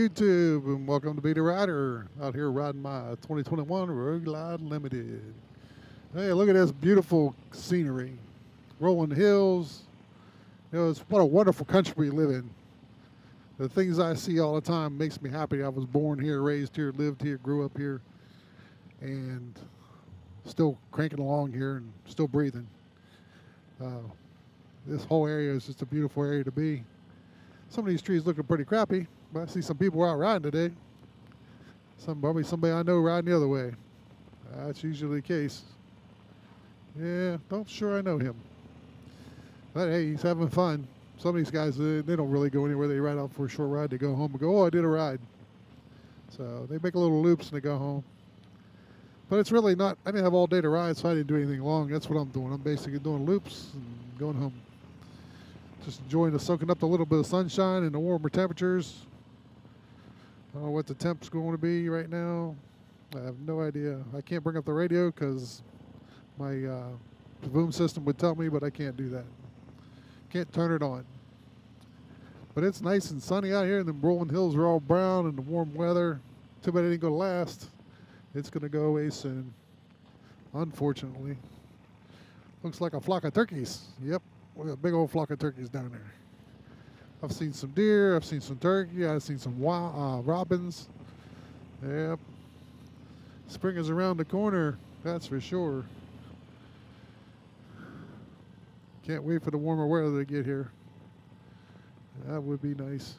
YouTube, and welcome to Be the Rider. Out here riding my 2021 Road Glide Limited. Hey, look at this beautiful scenery. Rolling hills. You know, it's what a wonderful country we live in. The things I see all the time makes me happy. I was born here, raised here, lived here, grew up here, and still cranking along here and still breathing. This whole area is just a beautiful area to be. Some of these trees looking pretty crappy, but I see some people out riding today. Probably somebody I know riding the other way. That's usually the case. Yeah, not sure I know him. But hey, he's having fun. Some of these guys, they don't really go anywhere. They ride out for a short ride. They go home and go, oh, I did a ride. So they make a little loops and they go home. But it's really not, I didn't have all day to ride, so I didn't do anything long. That's what I'm doing. I'm basically doing loops and going home. Just enjoying soaking up a little bit of sunshine and the warmer temperatures. I don't know what the temp's going to be right now. I have no idea. I can't bring up the radio because my boom system would tell me, but I can't do that. Can't turn it on. But it's nice and sunny out here, and the rolling hills are all brown and the warm weather. Too bad it ain't going to last. It's going to go away soon, unfortunately. Looks like a flock of turkeys. Yep. We got a big old flock of turkeys down there. I've seen some deer. I've seen some turkey. I've seen some robins. Yep. Spring is around the corner. That's for sure. Can't wait for the warmer weather to get here. That would be nice.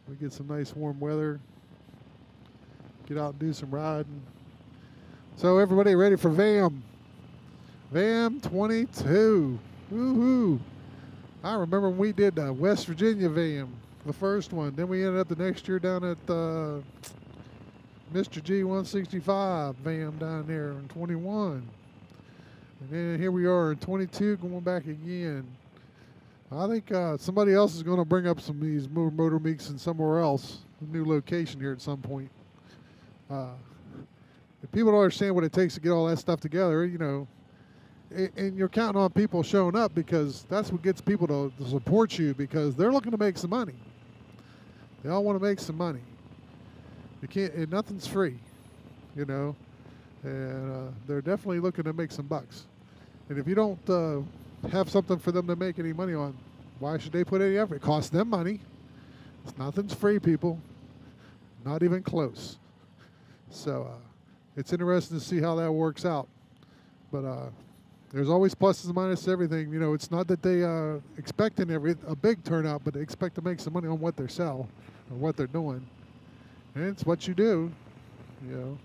We get some nice warm weather. Get out and do some riding. So everybody ready for VAM? VAM 22. Woohoo! I remember when we did West Virginia VAM, the first one. Then we ended up the next year down at Mr. G 165 VAM down there in 21. And then here we are in 22 going back again. I think somebody else is going to bring up some of these motor meets in somewhere else, a new location here at some point. If people don't understand what it takes to get all that stuff together, you know, and you're counting on people showing up because that's what gets people to support you because they're looking to make some money. They all want to make some money. You can't, and nothing's free, you know, and they're definitely looking to make some bucks. And if you don't have something for them to make any money on, why should they put any effort? It costs them money. Nothing's free, people. Not even close. So it's interesting to see how that works out. But there's always pluses and minuses to everything. You know, it's not that they expecting a big turnout, but they expect to make some money on what they sell or what they're doing. And it's what you do, you know.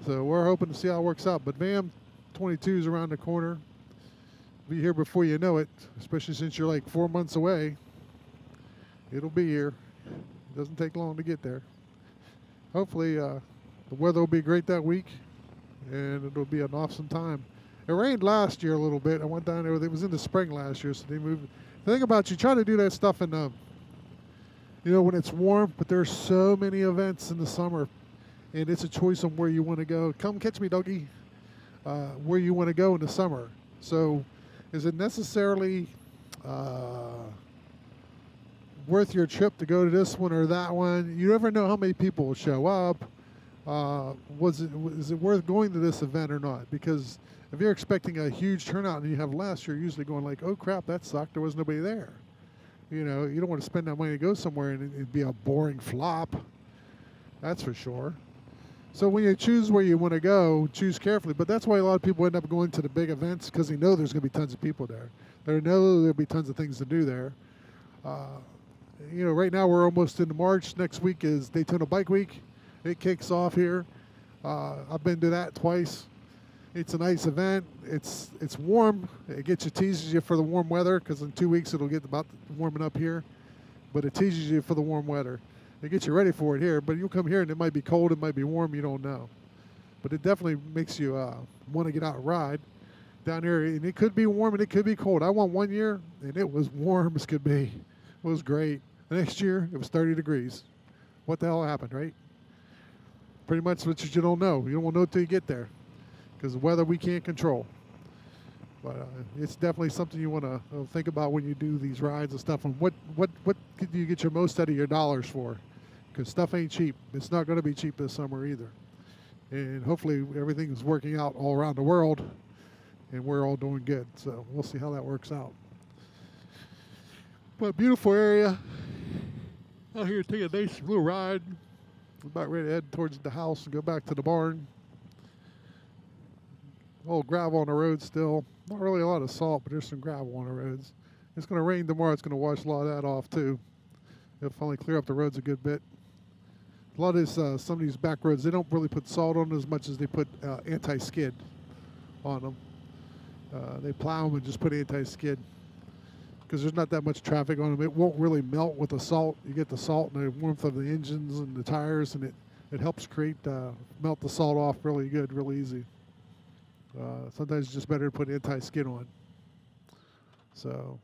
So we're hoping to see how it works out. But VAM 22 is around the corner. Be here before you know it, especially since you're like 4 months away. It'll be here. It doesn't take long to get there. Hopefully the weather will be great that week, and it'll be an awesome time. It rained last year a little bit. I went down there. It was in the spring last year, so they moved. The thing about you try to do that stuff in, you know, when it's warm, but there's so many events in the summer, and it's a choice on where you want to go. Come catch me, doggy. Where you want to go in the summer. So is it necessarily worth your trip to go to this one or that one? You never know how many people will show up. Is it worth going to this event or not? Because if you're expecting a huge turnout and you have less, you're usually going like, oh crap, that sucked, there was nobody there. You know, you don't want to spend that money to go somewhere and it'd be a boring flop. That's for sure. So when you choose where you want to go, choose carefully. But that's why a lot of people end up going to the big events, because they know there's going to be tons of people there. They know there'll be tons of things to do there. You know, right now we're almost into March. Next week is Daytona Bike Week. It kicks off here. I've been to that twice. It's a nice event. It's warm. It teases you for the warm weather, because in 2 weeks it'll get about warming up here. But it teases you for the warm weather. It gets you ready for it here. But you'll come here and it might be cold, it might be warm, you don't know. But it definitely makes you want to get out and ride down here. And it could be warm and it could be cold. I went one year and it was warm as could be. It was great. The next year it was 30 degrees. What the hell happened, right? Pretty much what you don't know. You don't know until you get there, because the weather we can't control. But it's definitely something you want to think about when you do these rides and stuff. And what can you get your most out of your dollars for? Because stuff ain't cheap. It's not going to be cheap this summer either. And hopefully everything is working out all around the world, and we're all doing good. So we'll see how that works out. But beautiful area. Out here, take a nice little ride. I'm about ready to head towards the house and go back to the barn. A little gravel on the road still. Not really a lot of salt, but there's some gravel on the roads. It's going to rain tomorrow. It's going to wash a lot of that off too. It'll finally clear up the roads a good bit. A lot of this, some of these back roads, they don't really put salt on them as much as they put anti-skid on them. They plow them and just put anti-skid because there's not that much traffic on them. It won't really melt with the salt. You get the salt and the warmth of the engines and the tires, and it helps create melt the salt off really good, real easy. Sometimes it's just better to put anti-skid on. So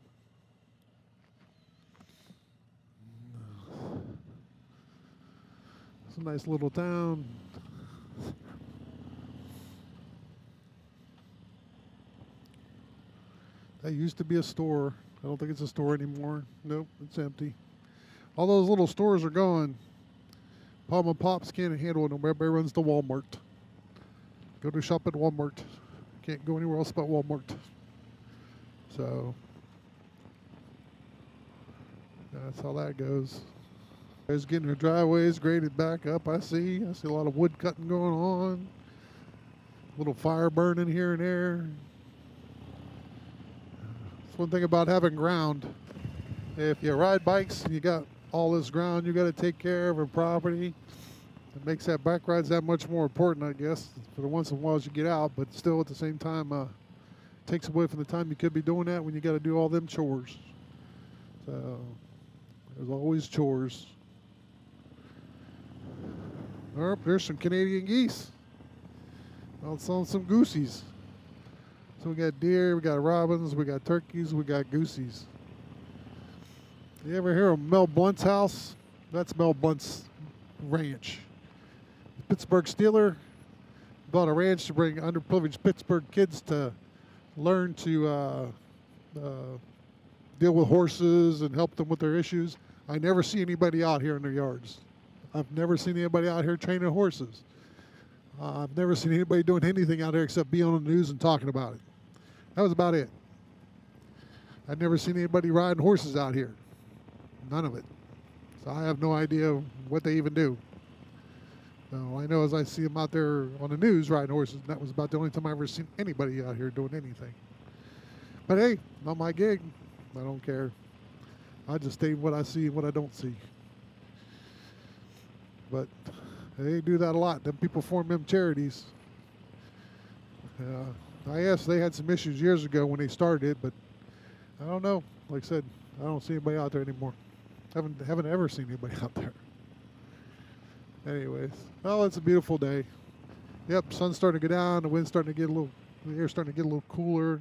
it's a nice little town. That used to be a store. I don't think it's a store anymore. Nope, it's empty. All those little stores are gone. Mom and Pops can't handle it. Everybody runs to Walmart. Go to shop at Walmart. Can't go anywhere else but Walmart. So that's how that goes. Guys getting their driveways graded back up. I see a lot of wood cutting going on. A little fire burning here and there. That's one thing about having ground. If you ride bikes and you got all this ground you got to take care of and property, it makes that bike rides that much more important, I guess, for the once in a while as you get out, but still at the same time takes away from the time you could be doing that when you got to do all them chores. So there's always chores. Oh, there's some Canadian geese. Out selling some goosies. So we got deer, we got robins, we got turkeys, we got goosies. You ever hear of Mel Blunt's house? That's Mel Blunt's ranch. Pittsburgh Steeler bought a ranch to bring underprivileged Pittsburgh kids to learn to deal with horses and help them with their issues. I never see anybody out here in their yards. I've never seen anybody out here training horses. I've never seen anybody doing anything out there except being on the news and talking about it. That was about it. I've never seen anybody riding horses out here. None of it. So I have no idea what they even do. So I know as I see them out there on the news riding horses, and that was about the only time I ever seen anybody out here doing anything. But hey, not my gig. I don't care. I just stay what I see and what I don't see. But they do that a lot. Them people form them charities. I asked, they had some issues years ago when they started it, but I don't know. Like I said, I don't see anybody out there anymore. Haven't ever seen anybody out there. Anyways, well, it's a beautiful day. Yep, sun's starting to go down. The wind's starting to get the air's starting to get a little cooler.